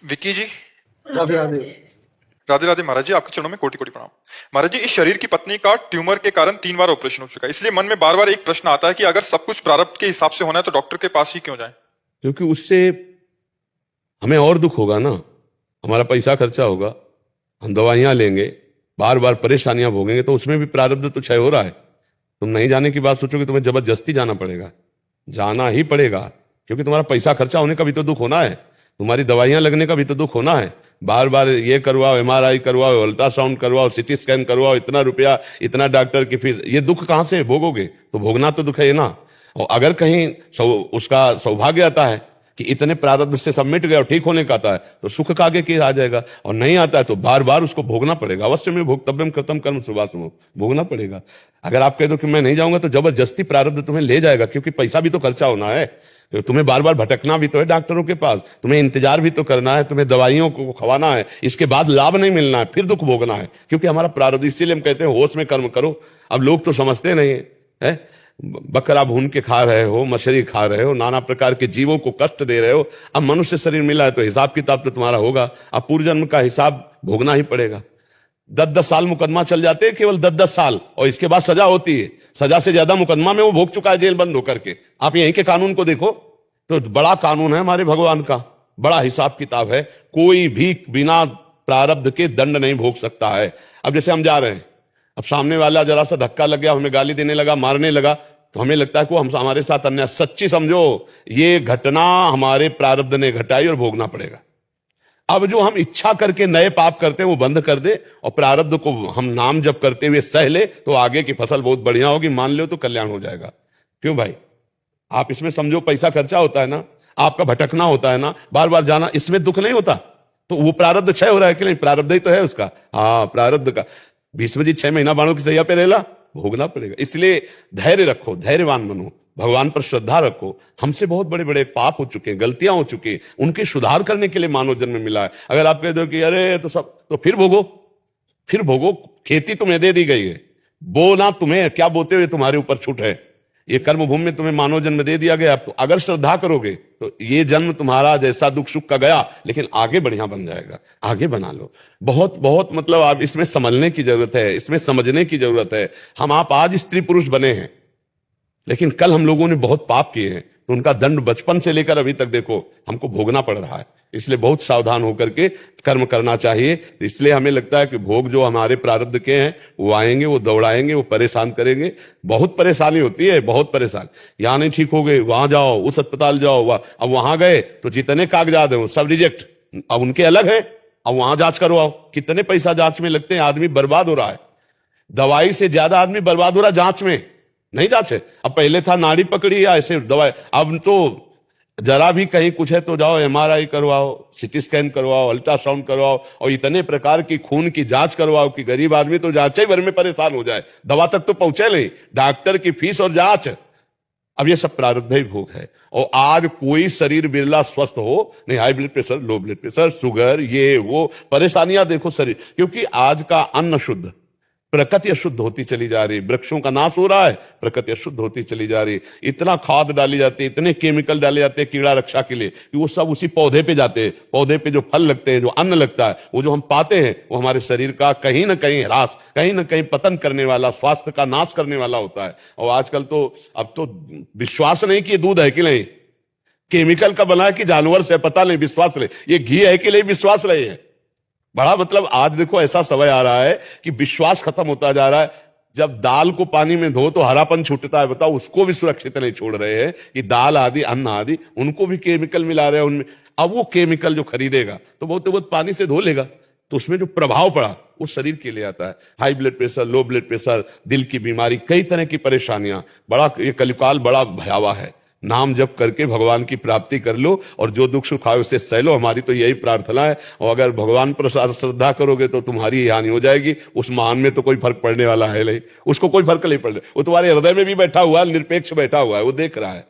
विक्की जी, राधे राधे। राधे राधे महाराज जी, आपके चरणों में कोटि कोटि प्रणाम। महाराज जी, इस शरीर की पत्नी का ट्यूमर के कारण 3 बार ऑपरेशन हो चुका है, इसलिए मन में बार बार एक प्रश्न आता है कि अगर सब कुछ प्रारब्ध के हिसाब से होना है तो डॉक्टर के पास ही क्यों जाएं? क्योंकि उससे हमें और दुख होगा ना, हमारा पैसा खर्चा होगा, हम दवाइयां लेंगे, बार बार परेशानियां भोगेंगे, तो उसमें भी प्रारब्ध तो क्षय हो रहा है। तुम नहीं जाने की बात सोचोगे, तुम्हें जबरदस्ती जाना पड़ेगा, जाना ही पड़ेगा, क्योंकि तुम्हारा पैसा खर्चा होने का भी तो दुख होना है, तुम्हारी दवाइयां लगने का भी तो दुख होना है। बार बार ये करवाओ, MRI करवाओ, अल्ट्रासाउंड करवाओ, CT स्कैन करवाओ, इतना रुपया, इतना डॉक्टर की फीस, ये दुख कहां से भोगोगे? तो भोगना तो दुख है ना। और अगर कहीं उसका सौभाग्य आता है कि इतने प्रारब्ध से सब मिट गया और ठीक होने का आता है, तो सुख का आगे की आ जाएगा, और नहीं आता है तो बार बार उसको भोगना पड़ेगा। अवश्य में भोक्तव्यम कृतम कर्म शुभाशुभम, भोगना पड़ेगा। अगर आप कह दो कि मैं नहीं जाऊंगा, तो जबरदस्ती प्रारब्ध तुम्हें ले जाएगा, क्योंकि पैसा भी तो खर्चा होना है, तो तुम्हें बार बार भटकना भी तो है डॉक्टरों के पास, तुम्हें इंतजार भी तो करना है, तुम्हें दवाइयों को खवाना है, इसके बाद लाभ नहीं मिलना है, फिर दुख भोगना है, क्योंकि हमारा प्रारब्ध। इसीलिए हम कहते हैं होश में कर्म करो। अब लोग तो समझते नहीं है, बकरा भून के खा रहे हो, मछली खा रहे हो, नाना प्रकार के जीवों को कष्ट दे रहे हो। अब मनुष्य शरीर मिला है तो हिसाब किताब तो तुम्हारा होगा, अब पूर्व जन्म का हिसाब भोगना ही पड़ेगा। 10-10 साल मुकदमा चल जाते हैं, केवल 10-10 साल, और इसके बाद सजा होती है। सजा से ज्यादा मुकदमा में वो भोग चुका है जेल बंद होकर के। आप यहीं के कानून को देखो तो बड़ा कानून है हमारे भगवान का, बड़ा हिसाब किताब है। कोई भी बिना प्रारब्ध के दंड नहीं भोग सकता है। अब जैसे हम जा रहे हैं, अब सामने वाला जरा सा धक्का लग गया, हमें गाली देने लगा, मारने लगा, तो हमें लगता है कि हम हमारे साथ अन्याय। सच्ची समझो, ये घटना हमारे प्रारब्ध ने घटाई और भोगना पड़ेगा। अब जो हम इच्छा करके नए पाप करते हैं वो बंद कर दे, और प्रारब्ध को हम नाम जप करते हुए सह ले, तो आगे की फसल बहुत बढ़िया होगी। मान लो तो कल्याण हो जाएगा। क्यों भाई? आप इसमें समझो, पैसा खर्चा होता है ना, आपका भटकना होता है ना, बार बार जाना, इसमें दुख नहीं होता, तो वो प्रारब्ध क्षय हो रहा है कि नहीं? प्रारब्ध ही तो है उसका। हाँ, प्रारब्ध का भीष्मजी 6 महीना बाणों की सैया पे रहेला, भोगना पड़ेगा। इसलिए धैर्य रखो, धैर्यवान बनो, भगवान पर श्रद्धा रखो। हमसे बहुत बड़े बड़े पाप हो चुके हैं, गलतियां हो चुकी हैं, उनके सुधार करने के लिए मानव जन्म मिला है। अगर आप कह दो कि अरे तो सब, तो फिर भोगो, फिर भोगो। खेती तुम्हें दे दी गई है, बोना तुम्हें, क्या बोते हुए तुम्हारे ऊपर छूट है। ये कर्म भूमि में तुम्हें मानव जन्म दे दिया गया, तो अगर श्रद्धा करोगे तो ये जन्म तुम्हारा जैसा दुख सुख का गया, लेकिन आगे बढ़िया बन जाएगा। आगे बना लो। बहुत बहुत मतलब आप इसमें समझने की जरूरत है, इसमें समझने की जरूरत है। हम आप आज स्त्री पुरुष बने हैं, लेकिन कल हम लोगों ने बहुत पाप किए हैं, तो उनका दंड बचपन से लेकर अभी तक देखो हमको भोगना पड़ रहा है। इसलिए बहुत सावधान होकर के कर्म करना चाहिए। इसलिए हमें लगता है कि भोग जो हमारे प्रारब्ध के हैं वो आएंगे, वो दौड़ाएंगे, वो परेशान करेंगे। बहुत परेशानी होती है, बहुत परेशान। यहां नहीं ठीक हो गए, वहां जाओ, उस अस्पताल जाओ, अब वहां गए तो जितने कागजात हैं वो सब रिजेक्ट, अब उनके अलग है, अब वहां जांच करवाओ। कितने पैसा जांच में लगते हैं, आदमी बर्बाद हो रहा है। दवाई से ज्यादा आदमी बर्बाद हो रहा है जांच में, नहीं जांचे। अब पहले था नाड़ी पकड़ी या ऐसे दवाई, अब तो जरा भी कहीं कुछ है तो जाओ MRI करवाओ, CT स्कैन करवाओ, अल्ट्रासाउंड करवाओ, और इतने प्रकार की खून की जांच करवाओ कि गरीब आदमी तो जांच ही भर में परेशान हो जाए, दवा तक तो पहुंचे नहीं, डॉक्टर की फीस और जांच। अब ये सब प्रारब्ध ही भोग है। और आज कोई शरीर बिरला स्वस्थ हो नहीं, high blood pressure, low blood pressure, sugar, ये वो परेशानियां देखो शरीर, क्योंकि आज का अन्न शुद्ध, प्रकृति अशुद्ध होती चली जा रही, वृक्षों का नाश हो रहा है, प्रकृति अशुद्ध होती चली जा रही। इतना खाद डाली जाती है, इतने केमिकल डाले जाते हैं कीड़ा रक्षा के लिए, कि वो सब उसी पौधे पे जाते हैं। पौधे पे जो फल लगते हैं, जो अन्न लगता है, वो जो हम पाते हैं, वो हमारे शरीर का कहीं ना कहीं ह्रास, कहीं ना कहीं पतन करने वाला, स्वास्थ्य का नाश करने वाला होता है। और आजकल तो अब तो विश्वास नहीं कि दूध है कि नहीं, केमिकल का बना है कि जानवर से, पता नहीं, विश्वास नहीं। ये घी है कि नहीं, विश्वास नहीं है। बड़ा मतलब आज देखो ऐसा समय आ रहा है कि विश्वास खत्म होता जा रहा है। जब दाल को पानी में धो तो हरापन छूटता है, बताओ, उसको भी सुरक्षित नहीं छोड़ रहे हैं कि दाल आदि, अन्न आदि, उनको भी केमिकल मिला रहे हैं उनमें। अब वो केमिकल जो खरीदेगा तो बहुत पानी से धो लेगा, तो उसमें जो प्रभाव पड़ा वो शरीर के लिए आता है। High blood pressure, low blood pressure, दिल की बीमारी, कई तरह की परेशानियां। बड़ा ये कलिकाल बड़ा भयावह है। नाम जप करके भगवान की प्राप्ति कर लो, और जो दुख सुख आए उसे सह लो। हमारी तो यही प्रार्थना है। और अगर भगवान पर श्रद्धा करोगे तो तुम्हारी हानि हो जाएगी। उस महान में तो कोई फर्क पड़ने वाला है नहीं, उसको कोई फर्क नहीं पड़ रहा। वो तुम्हारे हृदय में भी बैठा हुआ है, निरपेक्ष बैठा हुआ है, वो देख रहा है।